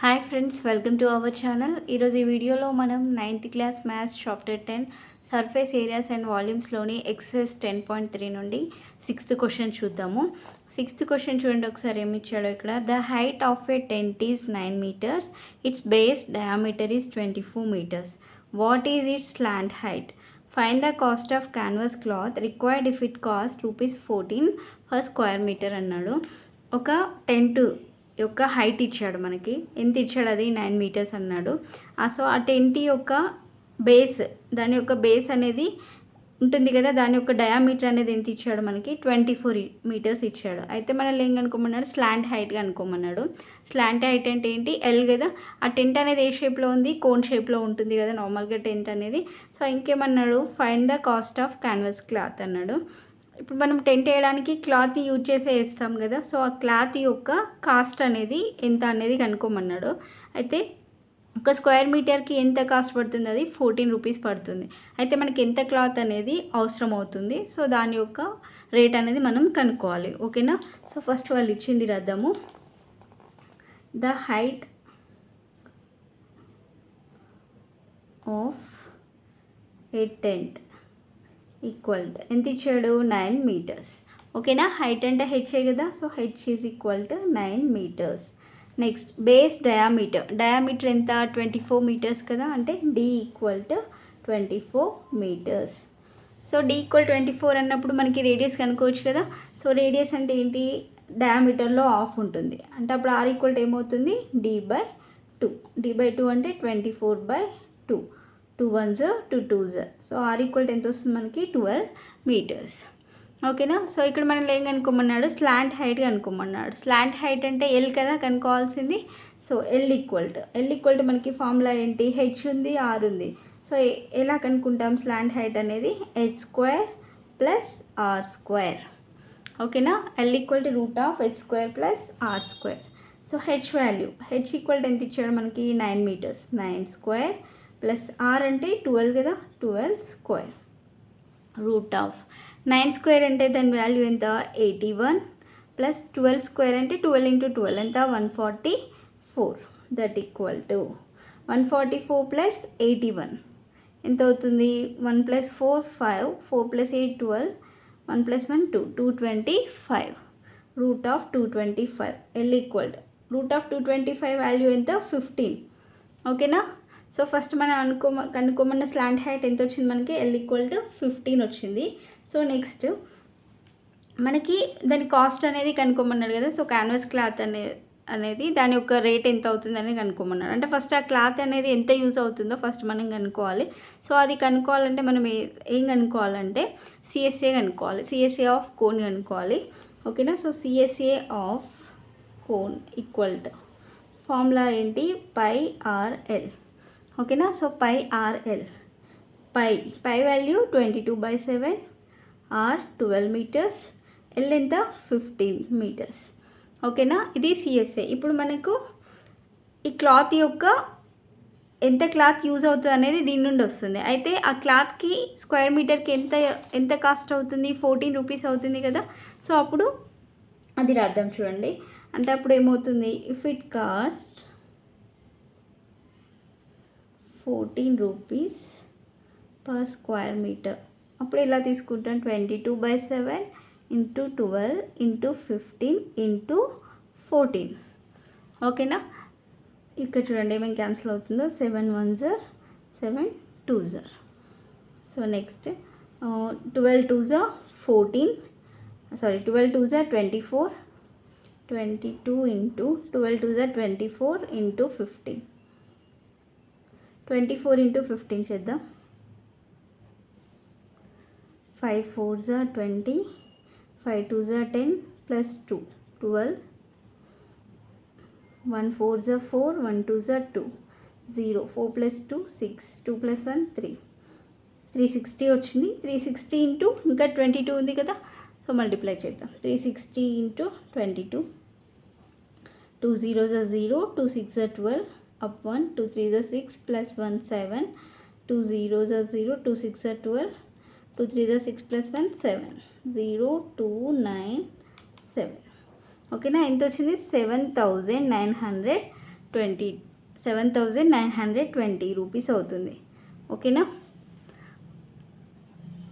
Hi friends, welcome to our channel. ఈరోజు ఈ వీడియోలో మనం 9th class maths chapter 10 surface areas and వాల్యూమ్స్లోని ఎక్సర్సైజ్ 10.3 నుండి 6th క్వశ్చన్ చూద్దాము. 6th క్వశ్చన్ చూడండి ఒకసారి ఏమి ఇచ్చాడో ఇక్కడ. The height of a tent is 9 meters. It's base diameter is 24 meters. What is it's slant height? Find the cost of canvas cloth required if it cost ₹14 per square meter అన్నాడు. ఒక tent యొక్క height ఇచ్చాడు, మనకి ఎంత ఇచ్చాడు, అది 9 meters అన్నాడు. So ఆ టెంట్ యొక్క బేస్, దాని యొక్క బేస్ అనేది ఉంటుంది కదా, దాని యొక్క డయామీటర్ అనేది ఎంత ఇచ్చాడు, మనకి 24 meters ఇచ్చాడు. అయితే మనల్ని ఏం కనుక్కోమన్నాడు, స్లాంట్ హైట్ కనుక్కోమన్నాడు. స్లాంట్ హైట్ అంటే ఏంటి, ఎల్ కదా. ఆ టెంట్ అనేది ఏ షేప్లో ఉంది, కోన్ షేప్లో ఉంటుంది కదా నార్మల్గా టెంట్ అనేది. సో ఇంకేమన్నాడు, find the cost of canvas cloth అన్నాడు. ఇప్పుడు మనం టెంట్ వేయడానికి క్లాత్ యూజ్ చేసే వేస్తాం కదా, సో ఆ క్లాత్ యొక్క కాస్ట్ అనేది ఎంత అనేది కనుక్కోమన్నాడు. అయితే ఒక స్క్వేర్ మీటర్కి ఎంత కాస్ట్ పడుతుంది, అది 14 rupees పడుతుంది. అయితే మనకి ఎంత క్లాత్ అనేది అవసరం అవుతుంది, సో దాని యొక్క రేట్ అనేది మనం కనుక్కోవాలి. ఓకేనా. సో ఫస్ట్ వాళ్ళు ఇచ్చింది రాద్దాము. The height of a tent equal to ఎంత ఇచ్చాడు, 9 meters. ఓకేనా. హైట్ అంటే హెచ్ఏ కదా, so H is equal to 9 meters. Next base diameter ఎంత, 24 meters కదా, అంటే D equal to 24 meters. So D equal 24 అన్నప్పుడు మనకి రేడియస్ కనుక్కోవచ్చు కదా. సో రేడియస్ అంటే ఏంటి, డయామీటర్లో హాఫ్ ఉంటుంది, అంటే అప్పుడు ఆర్ ఈక్వల్ ఏమవుతుంది, D/2. D/2 అంటే 24/2. 2 1s 2 2s. So are equal ఎంత వస్తుంది మనకి, 12 meters. ఓకేనా. సో ఇక్కడ మనం ఏం కనుక్కోమన్నాడు, స్లాంట్ హైట్ కనుక్కోమన్నాడు. స్లాంట్ హైట్ అంటే ఎల్ కదా కనుక్కోవాల్సింది. సో ఎల్ ఈక్వల్ టు మనకి ఫార్ములా ఏంటి, హెచ్ ఉంది, ఆర్ ఉంది. సో ఎలా కనుక్కుంటాం స్లాంట్ హైట్ అనేది, h² + r². ఓకేనా. L equal to √h² + r². So H value, H equal to ఎంత ఇచ్చాడు మనకి, 9 meters. 9² ప్లస్ ఆర్ అంటే 12 కదా, 12² √9² అంటే దాని వాల్యూ ఎంత, 81 ప్లస్ 12² అంటే 12 × 12 ఎంత, 144. దట్ ఈక్వల్ టు 144 ప్లస్ 81 ఎంత అవుతుంది, 1 + 4 5, 4 + 8 12, 1 + 1 2, 225. √225. ఎల్ ఈక్వల్ టు √225 వాల్యూ ఎంత, 15. ఓకేనా. సో ఫస్ట్ మనం కనుక్కోమన్న స్లాంట్ హైట్ ఎంత వచ్చింది మనకి, ఎల్ ఈక్వల్ టు 15 వచ్చింది. సో నెక్స్ట్ మనకి దాని కాస్ట్ అనేది కనుక్కోమన్నాడు కదా. సో క్యాన్వాస్ క్లాత్ అనేది దాని యొక్క రేట్ ఎంత అవుతుంది అనేది కనుక్కోమన్నాడు. అంటే ఫస్ట్ ఆ క్లాత్ అనేది ఎంత యూజ్ అవుతుందో ఫస్ట్ మనం కనుక్కోవాలి. సో అది కనుక్కోవాలంటే మనం ఏం కనుక్కోవాలంటే సిఎస్ఏ కనుక్కోవాలి. సిఎస్ఏ ఆఫ్ కోన్ కనుక్కోవాలి. ఓకేనా. So CSA of cone equal to formula ఏంటి, πRL. ఓకేనా. So πRL, pi value 22/7, R 12 meters, L ఎంత 15 meters. ఓకేనా. ఇది సిఎస్ఏ. ఇప్పుడు మనకు ఈ క్లాత్ యొక్క ఎంత క్లాత్ యూజ్ అవుతుంది అనేది దీని నుండి వస్తుంది. అయితే ఆ క్లాత్కి స్క్వేర్ మీటర్కి ఎంత కాస్ట్ అవుతుంది, 14 rupees అవుతుంది కదా. సో అప్పుడు అది రాద్దాం చూడండి. అంటే అప్పుడు ఏమవుతుంది, if it cost 14 rupees per square meter, అప్పుడు ఇలా తీసుకుంటాం, 22/7 × 12 × 15 × 14. ఓకేనా. ఇక్కడ చూడండి ఏమేమి క్యాన్సిల్ అవుతుందో, 7 1s 7 2s. So next 12 2s 14, sorry 12 2s 24, 22 × 12 2s 24 × 15. 24 × 15 చేద్దాం. 5 4s 20, 5 2s 10 + 2 12, 1 4s 4, 1 2s 2, 0 4 + 2 6, 2 + 1 3, 360 వచ్చింది. 360 ఇంటూ ఇంకా 22 ఉంది కదా, సో మల్టిప్లై చేద్దాం. 360 × 22, 2 0s 0, 2 6s 12, up 1, 2 3s 6 plus 1 7, 2 0s 0, 2 6s 12, 2 3s 6 plus 1 7, 0 2 9 7. ఓకేనా. ఎంత వచ్చింది, 7,900 7,920 రూపీస్ అవుతుంది. ఓకేనా.